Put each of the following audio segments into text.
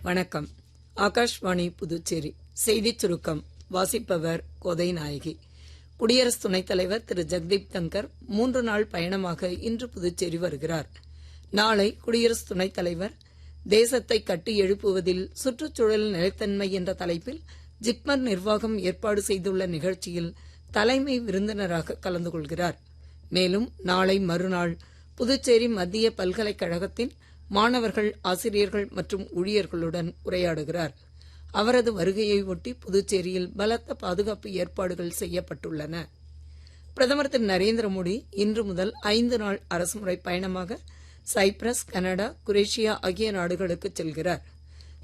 வணக்கம். ஆகாஷ்வாணி புதுச்சேரி செய்திச் சுருக்கம் வாசிப்பவர் கோதை நாயகி. குடியரசு துணைத் தலைவர் திரு ஜெகதீப் தங்கர் 3 நாள் பயணமாக இன்று புதுச்சேரி வருகிறார். நாளை குடியரசு துணைத் தலைவர் தேசத்தை கட்டி எழுப்புவதில் சுற்றுச்சூழல் நிலைத்தன்மை என்ற தலைப்பில் ஜிப்மர் நிர்வாகம் ஏற்பாடு செய்துள்ள நிகழ்ச்சியில் தலைமை விருந்தினராக கலந்து கொள்கிறார். மேலும் நாளை மறுநாள் புதுச்சேரி மத்திய பல்கலைக்கழகத்தின் மாணவர்கள், ஆசிரியர்கள் மற்றும் ஊழியர்களுடன் உரையாடுகிறார். அவரது வருகையை ஒட்டி புதுச்சேரியில் பலத்த பாதுகாப்பு ஏற்பாடுகள் செய்யப்பட்டுள்ளன. பிரதமர் திரு நரேந்திர மோடி இன்று முதல் 5 நாள் அரசுமுறை பயணமாக சைப்ரஸ், கனடா, குரேஷியா ஆகிய நாடுகளுக்கு செல்கிறார்.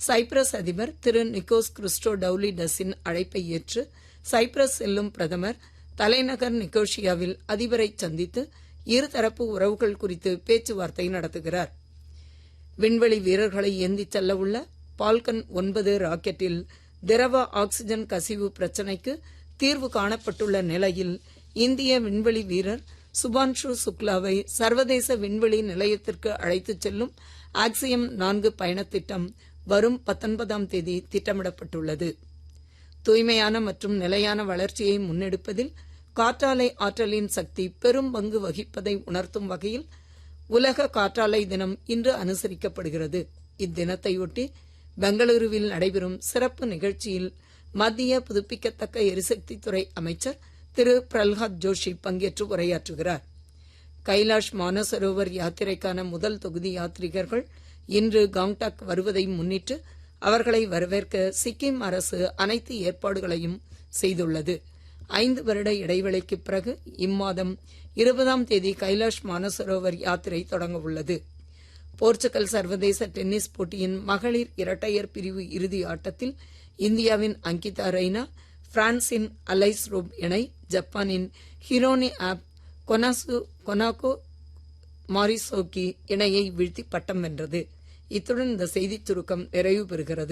சைப்ரஸ் அதிபர் திரு நிக்கோஸ் கிறிஸ்டோடவுலிடஸின் அழைப்பை ஏற்று சைப்ரஸ் செல்லும் பிரதமர் தலைநகர் நிக்கோஷியாவில் அதிபரை சந்தித்து இருதரப்பு உறவுகள் குறித்து பேச்சுவார்த்தை நடத்துகிறார். விண்வெளி வீரர்களை ஏந்திச் செல்ல உள்ள பால்கன் 9 ராக்கெட்டில் திரவ ஆக்சிஜன் கசிவு பிரச்சினைக்கு தீர்வு காணப்பட்டுள்ள நிலையில் இந்திய விண்வெளி வீரர் சுபான்ஷு சுக்லாவை சர்வதேச விண்வெளி நிலையத்திற்கு அழைத்துச் செல்லும் ஆக்சியம் 4 பயணத்திட்டம் வரும் 19ஆம் தேதி திட்டமிடப்பட்டுள்ளது. தூய்மையான மற்றும் நிலையான வளர்ச்சியை முன்னெடுப்பதில் காற்றாலை ஆற்றலின் சக்தி பெரும் பங்கு வகிப்பதை உணர்த்தும் வகையில் உலக காற்றாலை தினம் இன்று அனுசரிக்கப்படுகிறது. இத்தினத்தையொட்டி பெங்களூருவில் நடைபெறும் சிறப்பு நிகழ்ச்சியில் மத்திய புதுப்பிக்கத்தக்க எரிசக்தித்துறை அமைச்சர் திரு பிரல்ஹாத் ஜோஷி பங்கேற்று உரையாற்றுகிறார். கைலாஷ் மானசரோவர் யாத்திரைக்கான முதல் தொகுதி யாத்ரீகர்கள் இன்று காங்டாக் வருவதை முன்னிட்டு அவர்களை வரவேற்க சிக்கிம் அரசு அனைத்து ஏற்பாடுகளையும் செய்துள்ளது. 5 வருட இடைவெளிக்கு பிறகு இம்மாதம் 20ஆம் தேதி கைலாஷ் மானசரோவர் யாத்திரை தொடங்க உள்ளது. போர்ச்சுகல் சர்வதேச டென்னிஸ் போட்டியின் மகளிர் இரட்டையர் பிரிவு இறுதி ஆட்டத்தில் இந்தியாவின் அங்கிதா ரெய்னா, பிரான்சின் அலைஸ் ரோப் இணை ஜப்பானின் ஹிரோனி கொனாகோ மாரிசோக்கி இணையை வீழ்த்தி பட்டம் வென்றது. இத்துடன் இந்த செய்திச் சுருக்கம் நிறைவு பெறுகிறது.